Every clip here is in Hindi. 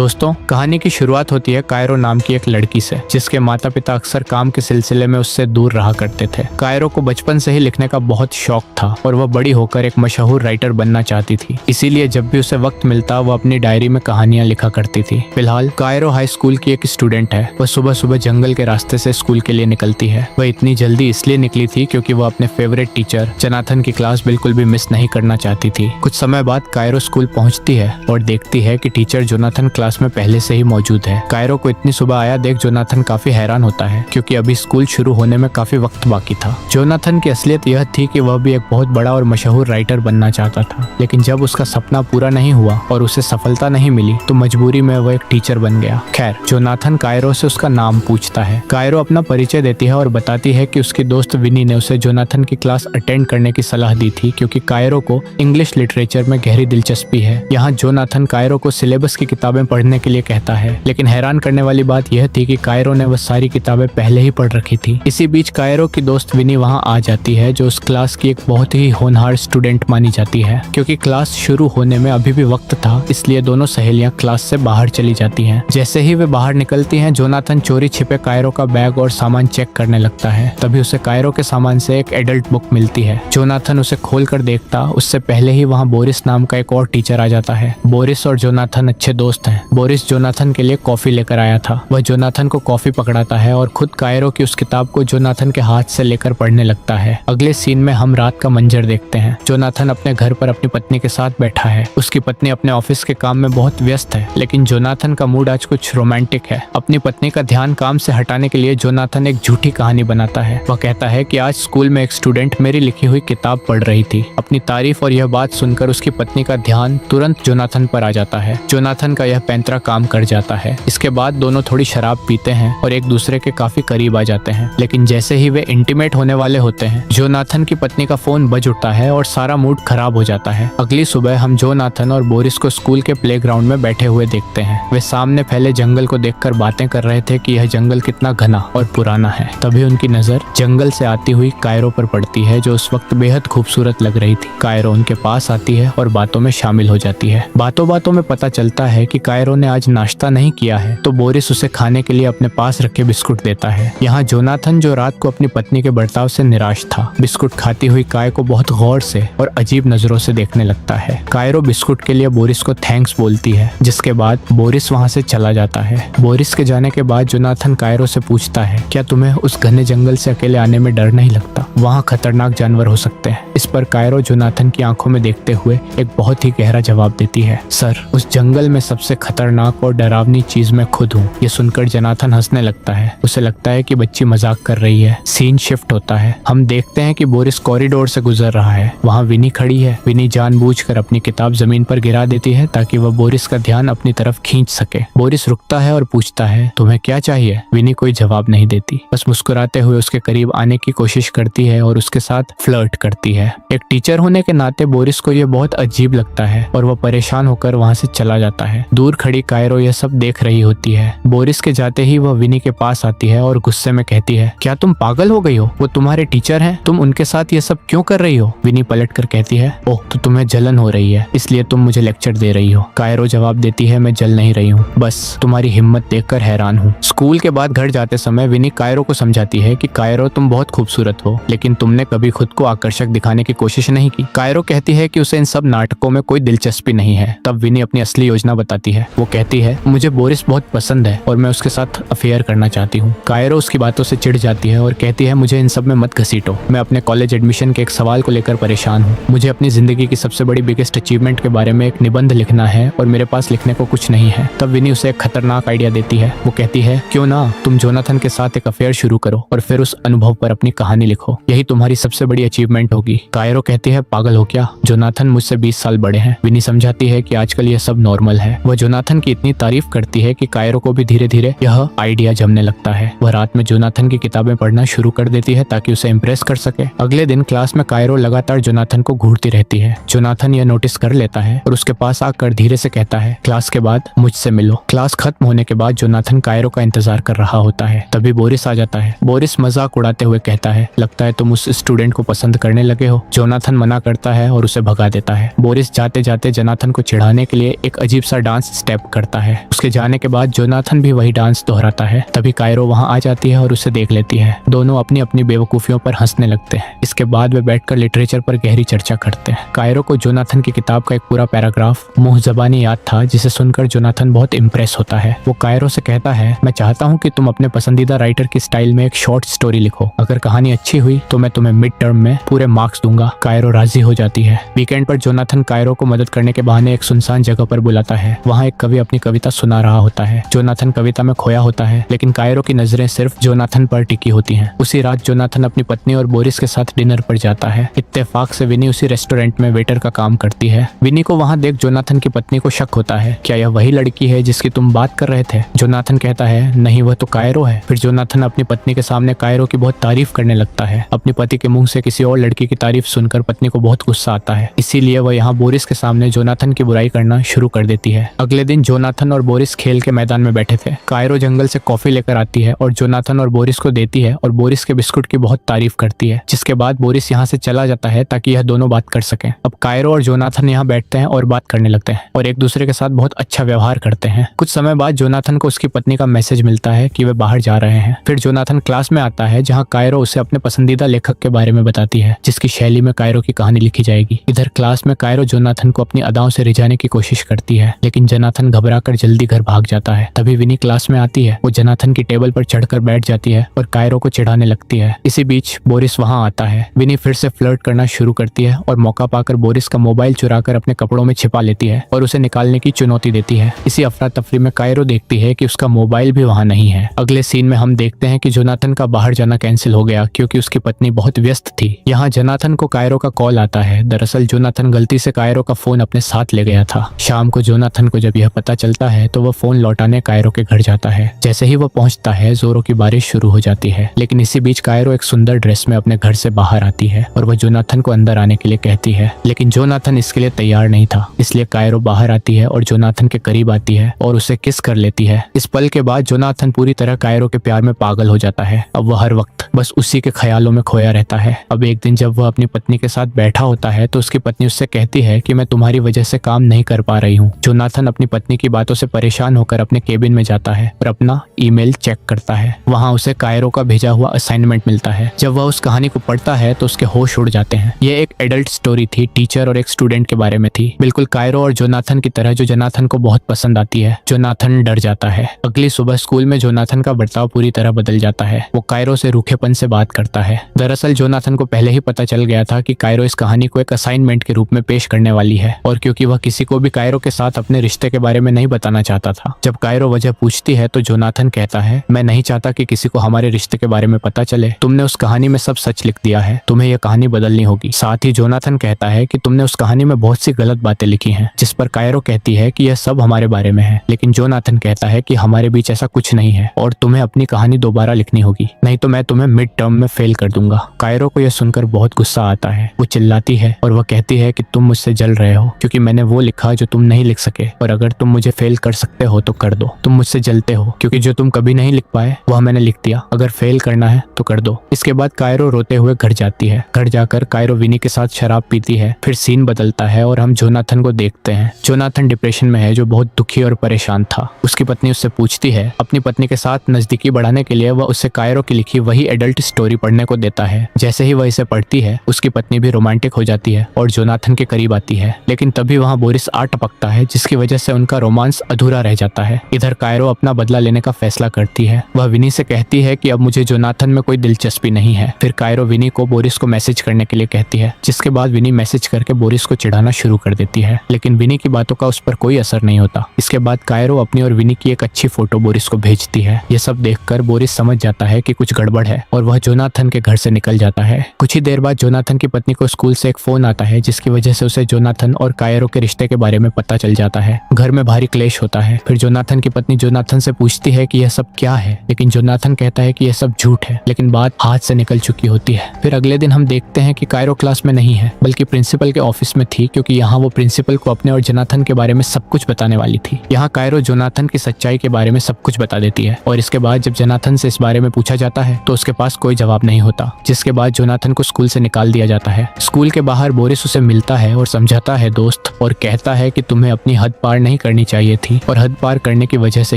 दोस्तों, कहानी की शुरुआत होती है कायरो नाम की एक लड़की से, जिसके माता पिता अक्सर काम के सिलसिले में उससे दूर रहा करते थे। कायरो को बचपन से ही लिखने का बहुत शौक था और वह बड़ी होकर एक मशहूर राइटर बनना चाहती थी। इसीलिए जब भी उसे वक्त मिलता वह अपनी डायरी में कहानियां लिखा करती थी। फिलहाल कायरो हाई स्कूल की एक स्टूडेंट है। वह सुबह सुबह जंगल के रास्ते से स्कूल के लिए निकलती है। वह इतनी जल्दी इसलिए निकली थी क्योंकि वह अपने फेवरेट टीचर जोनाथन की क्लास बिल्कुल भी मिस नहीं करना चाहती थी। कुछ समय बाद कायरो स्कूल पहुंचती है और देखती है कि टीचर जोनाथन क्लास में पहले से ही मौजूद है। कायरो को इतनी सुबह आया देख जोनाथन काफी हैरान होता है क्योंकि अभी स्कूल शुरू होने में काफी वक्त बाकी था। जोनाथन की असलियत यह थी कि वह भी एक बहुत बड़ा और मशहूर राइटर बनना चाहता था, लेकिन जब उसका सपना पूरा नहीं हुआ और उसे सफलता नहीं मिली तो मजबूरी में वह एक टीचर बन गया। खैर, जोनाथन कायरो से उसका नाम पूछता है। कायरो अपना परिचय देती है और बताती है कि उसकी दोस्त विनी ने उसे जोनाथन की क्लास अटेंड करने की सलाह दी थी क्योंकि कायरो को इंग्लिश लिटरेचर में गहरी दिलचस्पी है। यहाँ जोनाथन कायरो को सिलेबस की किताबें पढ़ने के लिए कहता है, लेकिन हैरान करने वाली बात यह थी कि कायरो ने वह सारी किताबें पहले ही पढ़ रखी थी। इसी बीच कायरो की दोस्त विनी वहां आ जाती है, जो उस क्लास की एक बहुत ही होनहार स्टूडेंट मानी जाती है। क्योंकि क्लास शुरू होने में अभी भी वक्त था, इसलिए दोनों सहेलियां क्लास से बाहर चली जाती हैं। जैसे ही वे बाहर निकलती हैं, जोनाथन चोरी छिपे कायरो का बैग और सामान चेक करने लगता है। तभी उसे कायरो के सामान से एक एडल्ट बुक मिलती है। जोनाथन उसे खोलकर देखता उससे पहले ही वहाँ बोरिस नाम का एक और टीचर आ जाता है। बोरिस और जोनाथन अच्छे दोस्त हैं। बोरिस जोनाथन के लिए कॉफी लेकर आया था। वह जोनाथन को कॉफी पकड़ाता है और खुद कायरो की उस किताब को जोनाथन के हाथ से लेकर पढ़ने लगता है। अगले सीन में हम रात का मंजर देखते हैं। जोनाथन अपने घर पर अपनी पत्नी के साथ बैठा है। उसकी पत्नी अपने ऑफिस के काम में बहुत व्यस्त है, लेकिन जोनाथन का मूड आज कुछ रोमांटिक है। अपनी पत्नी का ध्यान काम से हटाने के लिए जोनाथन एक झूठी कहानी बनाता है। वह कहता है कि आज स्कूल में एक स्टूडेंट मेरी लिखी हुई किताब पढ़ रही थी। अपनी तारीफ और यह बात सुनकर उसकी पत्नी का ध्यान तुरंत जोनाथन पर आ जाता है। जोनाथन का यह पैंतरा काम कर जाता है। इसके बाद दोनों थोड़ी शराब पीते हैं और एक दूसरे के काफी करीब आ जाते हैं, लेकिन जैसे ही वे इंटीमेट होने वाले होते हैं, जोनाथन की पत्नी का फोन बज उठता है और सारा मूड खराब हो जाता है। अगली सुबह हम जोनाथन और बोरिस को स्कूल के प्लेग्राउंड में बैठे हुए देखते हैं। वे सामने फैले जंगल को देखकर बातें कर रहे थे कि यह जंगल कितना घना और पुराना है। तभी उनकी नजर जंगल से आती हुई कायरो पर पड़ती है, जो उस वक्त बेहद खूबसूरत लग रही थी। कायरो उनके पास आती है और बातों में शामिल हो जाती है। बातों बातों में पता चलता है कि कायरो ने आज नाश्ता नहीं किया है, तो बोरिस उसे खाने के लिए अपने पास रखे बिस्कुट देता है। यहाँ जोनाथन, जो रात को अपनी पत्नी के बर्ताव से निराश था, बिस्कुट खाती हुई काय को बहुत गौर से और अजीब नजरों से देखने लगता है। कायरो बिस्कुट के लिए बोरिस को थैंक्स बोलती है, जिसके बाद बोरिस वहाँ से चला जाता है। बोरिस के जाने के बाद जोनाथन कायरो से पूछता है, क्या तुम्हें उस घने जंगल से अकेले आने में डर नहीं लगता? वहाँ खतरनाक जानवर हो सकते हैं। इस पर कायरो जोनाथन की आंखों में देखते हुए एक बहुत ही गहरा जवाब देती है, सर, उस जंगल में सबसे खतरनाक और डरावनी चीज मैं खुद हूँ। ये सुनकर जोनाथन हंसने लगता है। उसे लगता है कि बच्ची मजाक कर रही है। सीन शिफ्ट होता है। हम देखते हैं कि बोरिस कॉरिडोर से गुजर रहा है। वहाँ विनी खड़ी है। विनी जानबूझकर अपनी किताब जमीन पर गिरा देती है ताकि वह बोरिस का ध्यान अपनी तरफ खींच सके। बोरिस रुकता है और पूछता है, तुम्हें क्या चाहिए? विनी कोई जवाब नहीं देती, बस मुस्कुराते हुए उसके करीब आने की कोशिश करती है और उसके साथ फ्लर्ट करती है। एक टीचर होने के नाते बोरिस को यह बहुत अजीब लगता है और वह परेशान होकर वहाँ से चला जाता है। दूर खड़ी कायरो यह सब देख रही होती है। बोरिस के जाते ही वह विनी के पास आती है और गुस्से में कहती है, क्या तुम पागल हो गई हो? वो तुम्हारे टीचर हैं, तुम उनके साथ ये सब क्यों कर रही हो? विनी पलट कर कहती है, ओह, तो तुम्हें जलन हो रही है, इसलिए तुम मुझे लेक्चर दे रही हो। कायरो जवाब देती है, मैं जल नहीं रही हूँ, बस तुम्हारी हिम्मत देखकर हैरान हूँ। स्कूल के बाद घर जाते समय विनी कायरो को समझाती है कि कायरो, तुम बहुत खूबसूरत हो, लेकिन तुमने कभी खुद को आकर्षक दिखाने की कोशिश नहीं की। कायरो कहती है कि उसे इन सब नाटकों में कोई दिलचस्पी नहीं है। तब विनी अपनी असली योजना बताती है। वो कहती है, मुझे बोरिस बहुत पसंद है और मैं उसके साथ अफेयर करना चाहती हूँ। कायरो उसकी बातों से चिढ़ जाती है और कहती है, मुझे इन सब में मत घसीटो। मैं अपने कॉलेज एडमिशन के एक सवाल को लेकर परेशान हूँ। मुझे अपनी जिंदगी की सबसे बड़ी बिगेस्ट अचीवमेंट के बारे में एक निबंध लिखना है और मेरे पास लिखने को कुछ नहीं है। तब विनी उसे एक खतरनाक आइडिया देती है। वो कहती है, क्यों ना तुम जोनाथन के साथ एक अफेयर शुरू करो और फिर उस अनुभव पर अपनी कहानी लिखो। यही तुम्हारी सबसे बड़ी अचीवमेंट होगी। कायरो कहती है, पागल हो क्या? जोनाथन मुझसे 20 साल बड़े हैं। विनी समझाती है कि आजकल यह सब नॉर्मल है। वह जोनाथन की इतनी तारीफ करती है कि कायरो को भी धीरे धीरे यह आइडिया जमने लगता है। वह रात में जोनाथन की किताबें पढ़ना शुरू कर देती है ताकि उसे इम्प्रेस कर सके। अगले दिन क्लास में कायरो लगातार जोनाथन को घूरती रहती है। जोनाथन यह नोटिस कर लेता है और उसके पास आकर धीरे से कहता है, क्लास के बाद मुझसे मिलो। क्लास खत्म होने के बाद जोनाथन कायरो का इंतजार कर रहा होता है। तभी बोरिस आ जाता है। बोरिस मजाक उड़ाते हुए कहता है, लगता है तुम उस स्टूडेंट को पसंद करने लगे हो। जोनाथन मना करता है और उसे भगा देता है। बोरिस जाते जाते जोनाथन को चिढ़ाने के लिए एक अजीब सा डांस स्टेप स्टेप करता है। उसके जाने के बाद जोनाथन भी वही डांस दोहराता है। तभी कायरो वहाँ आ जाती है और उसे देख लेती है। दोनों अपनी अपनी बेवकूफियों पर हंसने लगते हैं। इसके बाद वे बैठकर लिटरेचर पर गहरी चर्चा करते हैं। कायरो को जोनाथन की किताब का एक पूरा पैराग्राफ मुंह ज़बानी याद था, जिसे सुनकर जोनाथन बहुत इम्प्रेस होता है। वो कायरो से कहता है, मैं चाहता हूँ कि तुम अपने पसंदीदा राइटर की स्टाइल में एक शॉर्ट स्टोरी लिखो। अगर कहानी अच्छी हुई तो मैं तुम्हें मिड टर्म में पूरे मार्क्स दूंगा। कायरो राजी हो जाती है। वीकेंड पर जोनाथन कायरो को मदद करने के बहाने एक सुनसान जगह पर बुलाता है। वहाँ एक कवि अपनी कविता सुना रहा होता है। जोनाथन कविता में खोया होता है, लेकिन कायरो की नजरें सिर्फ जोनाथन पर टिकी होती हैं। उसी रात जोनाथन अपनी पत्नी और बोरिस के साथ डिनर पर जाता है। इत्तेफाक से विनी उसी रेस्टोरेंट में वेटर का काम करती है। विनी को वहाँ देख जोनाथन की पत्नी को शक होता है। क्या यह वही लड़की है जिसकी तुम बात कर रहे थे? जोनाथन कहता है, नहीं, वह तो कायरो है। फिर जोनाथन अपनी पत्नी के सामने कायरो की बहुत तारीफ करने लगता है। अपने पति के मुंह से किसी और लड़की की तारीफ सुनकर पत्नी को बहुत गुस्सा आता है। इसीलिए वह यहाँ बोरिस के सामने जोनाथन की बुराई करना शुरू कर देती है। अगले दिन जोनाथन और बोरिस खेल के मैदान में बैठे थे। कायरो जंगल से कॉफी लेकर आती है और जोनाथन और बोरिस को देती है और बोरिस के बिस्कुट की बहुत तारीफ करती है, जिसके बाद बोरिस यहाँ से चला जाता है ताकि यह दोनों बात कर सकें। अब कायरो और जोनाथन यहाँ बैठते हैं और बात करने लगते हैं और एक दूसरे के साथ बहुत अच्छा व्यवहार करते हैं। कुछ समय बाद जोनाथन को उसकी पत्नी का मैसेज मिलता है कि वे बाहर जा रहे हैं। फिर जोनाथन क्लास में आता है, जहाँ कायरो उसे अपने पसंदीदा लेखक के बारे में बताती है, जिसकी शैली में कायरो की कहानी लिखी जाएगी। इधर क्लास में कायरो जोनाथन को अपनी अदाओं से रिझाने की कोशिश करती है, लेकिन जोनाथन घबराकर जल्दी घर भाग जाता है। तभी विनी क्लास में आती है। वो जोनाथन की टेबल पर चढ़कर बैठ जाती है और कायरो को चिढ़ाने लगती है। इसी बीच बोरिस वहाँ आता है। विनी फिर से फ्लर्ट करना शुरू करती है और मौका पाकर बोरिस का मोबाइल चुराकर अपने कपड़ों में छिपा लेती है और उसे निकालने की चुनौती देती है। इसी अफरा तफरी में कायरो देखती है कि उसका मोबाइल भी वहाँ नहीं है। अगले सीन में हम देखते हैं कि जोनाथन का बाहर जाना कैंसिल हो गया क्योंकि उसकी पत्नी बहुत व्यस्त थी। यहाँ जोनाथन को कायरो का कॉल आता है। दरअसल जोनाथन गलती से कायरो का फोन अपने साथ ले गया था। शाम को जोनाथन को जब यह पता चलता है तो वह फोन लौटाने कायरो के घर जाता है। जैसे ही वह पहुंचता है, जोरों की बारिश शुरू हो जाती है। लेकिन इसी बीच कायरो एक सुंदर ड्रेस में अपने घर से बाहर आती है और वह जोनाथन को अंदर आने के लिए कहती है, लेकिन जोनाथन इसके लिए तैयार नहीं था। इसलिए कायरो बाहर आती है और जोनाथन के करीब आती है और उसे किस कर लेती है। इस पल के बाद जोनाथन पूरी तरह कायरो के प्यार में पागल हो जाता है। अब वह हर वक्त बस उसी के ख्यालों में खोया रहता है। अब एक दिन जब वह अपनी पत्नी के साथ बैठा होता है तो उसकी पत्नी उससे कहती है कि मैं तुम्हारी वजह से काम नहीं कर पा रही हूँ। जोनाथन अपनी पत्नी की बातों से परेशान होकर अपने केबिन में जाता है और अपना ईमेल चेक करता है। वहाँ उसे कायरो का भेजा हुआ असाइनमेंट मिलता है। जब वह उस कहानी को पढ़ता है तो उसके होश उड़ जाते हैं। यह एक एडल्ट स्टोरी थी, टीचर और एक स्टूडेंट के बारे में थी, बिल्कुल कायरो और जोनाथन की तरह, जो जोनाथन को बहुत पसंद आती है। जोनाथन डर जाता है। अगली सुबह स्कूल में जोनाथन का बर्ताव पूरी तरह बदल जाता है। वो कायरो से रूखेपन से बात करता है। दरअसल जोनाथन को पहले ही पता चल गया था कि कायरो इस कहानी को एक असाइनमेंट के रूप में पेश करने वाली है, और क्योंकि वह किसी को भी कायरो के साथ अपने रिश्ते के बारे में नहीं बताना चाहता था। जब कायरो वजह पूछती है तो जोनाथन कहता है, मैं नहीं चाहता कि किसी को हमारे रिश्ते के बारे में पता चले। तुमने उस कहानी में सब सच लिख दिया है, तुम्हें यह कहानी बदलनी होगी। साथ ही जोनाथन कहता है कि तुमने उस कहानी में बहुत सी गलत बातें लिखी हैं, जिस पर कायरो कहती है कि यह सब हमारे बारे में है। लेकिन जोनाथन कहता है कि हमारे बीच ऐसा कुछ नहीं है और तुम्हें अपनी कहानी दोबारा लिखनी होगी, नहीं तो मैं तुम्हें मिड टर्म में फेल कर दूंगा। कायरो को यह सुनकर बहुत गुस्सा आता है। वो चिल्लाती है और वह कहती है कि तुम मुझसे जल रहे हो क्योंकि मैंने वो लिखा जो तुम नहीं लिख सके, और अगर तुम मुझे फेल कर सकते हो तो कर दो। तुम मुझसे जलते हो क्योंकि जो तुम कभी नहीं लिख पाए वह मैंने लिख दिया। अगर फेल करना है तो कर दो। इसके बाद कायरो रोते हुए घर जाती है। घर जाकर कायरो विनी के साथ शराब पीती है। फिर सीन बदलता है और हम जोनाथन को देखते हैं। जोनाथन डिप्रेशन में है, जो बहुत दुखी और परेशान था। उसकी पत्नी उससे पूछती है। अपनी पत्नी के साथ नजदीकी बढ़ाने के लिए वह उससे कायरो की लिखी वही एडल्ट स्टोरी पढ़ने को देता है। जैसे ही वह इसे पढ़ती है, उसकी पत्नी भी रोमांटिक हो जाती है और जोनाथन के करीब आती है। लेकिन तभी वहाँ बोरिस आ टपकता है, जिसकी वजह से उनका रोमांस अधूरा रह जाता है। इधर कायरो अपना बदला लेने का फैसला करती है। वह विनी से कहती है कि अब मुझे जोनाथन में कोई दिलचस्पी नहीं है। फिर कायरो विनी को बोरिस को मैसेज करने के लिए कहती है, जिसके बाद विनी मैसेज करके बोरिस को चिढ़ाना शुरू कर देती है। लेकिन विनी की बातों का उस पर कोई असर नहीं होता। इसके बाद कायरो अपनी और विनी की एक अच्छी फोटो बोरिस को भेजती है। यह सब देखकर बोरिस समझ जाता है कि कुछ गड़बड़ है और वह जोनाथन के घर से निकल जाता है। कुछ ही देर बाद जोनाथन की पत्नी को स्कूल से एक फोन आता है, जिसकी वजह से उसे जोनाथन और कायरो के रिश्ते के बारे में पता चल जाता है। घर में भारी क्लेश होता है। फिर जोनाथन की पत्नी जोनाथन से पूछती है कि यह सब क्या है, लेकिन जोनाथन कहता है कि यह सब झूठ है, लेकिन बात हाथ से निकल चुकी होती है। फिर अगले दिन हम देखते हैं कि कायरो क्लास में नहीं है, बल्कि प्रिंसिपल के ऑफिस में थी, क्योंकि यहाँ वो प्रिंसिपल को अपने और जोनाथन के बारे में सब कुछ बताने वाली थी। यहाँ कायरो जोनाथन की सच्चाई के बारे में सब कुछ बता देती है, और इसके बाद जब जोनाथन से इस बारे में पूछा जाता है तो उसके पास कोई जवाब नहीं होता, जिसके बाद जोनाथन को स्कूल से निकाल दिया जाता है। स्कूल के बाहर बोरिस उसे मिलता है और समझाता है दोस्त, और कहता है कि तुम्हें अपनी हद पार नहीं करनी चाहिए थी और हद पार करने की वजह से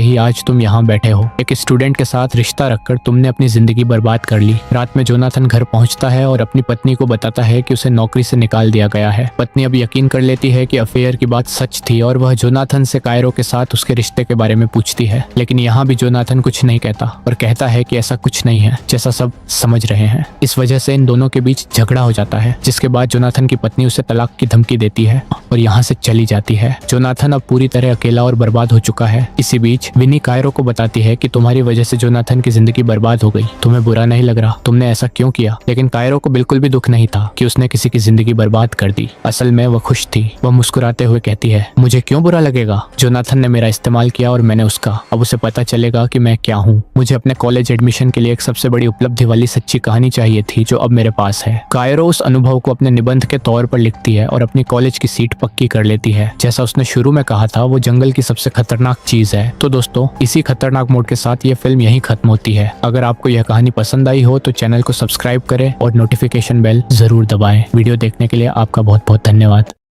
ही आज तुम यहाँ बैठे हो। एक स्टूडेंट के साथ रिश्ता रखकर तुमने अपनी जिंदगी बर्बाद कर ली। रात में जोनाथन घर पहुंचता है और अपनी पत्नी को बताता है कि उसे नौकरी से निकाल दिया गया है। पत्नी अब यकीन कर लेती है कि अफेयर की बात सच थी और वह जोनाथन से कायरो के साथ उसके रिश्ते के बारे में पूछती है, लेकिन यहाँ भी जोनाथन कुछ नहीं कहता और कहता है कि ऐसा कुछ नहीं है जैसा सब समझ रहे हैं। इस वजह से इन दोनों के बीच झगड़ा हो जाता है, जिसके बाद जोनाथन की पत्नी उसे तलाक की धमकी देती है और यहाँ से चली जाती है। जोनाथन अब पूरी तरह अकेला और बर्बाद हो चुका है। इसी बीच विनी कायरो को बताती है कि तुम्हारी वजह से जोनाथन की जिंदगी बर्बाद हो गई, तुम्हें बुरा नहीं लग रहा, तुमने ऐसा क्यों किया? लेकिन कायरो को बिल्कुल भी दुख नहीं था कि उसने किसी की जिंदगी बर्बाद कर दी। असल में वह खुश थी। वह मुस्कुराते हुए कहती है, मुझे क्यों बुरा लगेगा? जोनाथन ने मेरा इस्तेमाल किया और मैंने उसका। अब उसे पता चलेगा कि मैं क्या हूँ। मुझे अपने कॉलेज एडमिशन के लिए एक सबसे बड़ी उपलब्धि वाली सच्ची कहानी चाहिए थी जो अब मेरे पास है। कायरो उस अनुभव को अपने निबंध के तौर पर लिखती है और अपनी कॉलेज की सीट पक्की कर लेती है। जैसा उसने शुरू में कहा था, वो जंगल की सबसे खतरनाक चीज है। तो दोस्तों, इसी खतरनाक मोड के साथ ये फिल्म यहीं खत्म होती है। अगर आपको यह कहानी पसंद आई हो तो चैनल को सब्सक्राइब करें और नोटिफिकेशन बेल जरूर दबाएं। वीडियो देखने के लिए आपका बहुत बहुत धन्यवाद।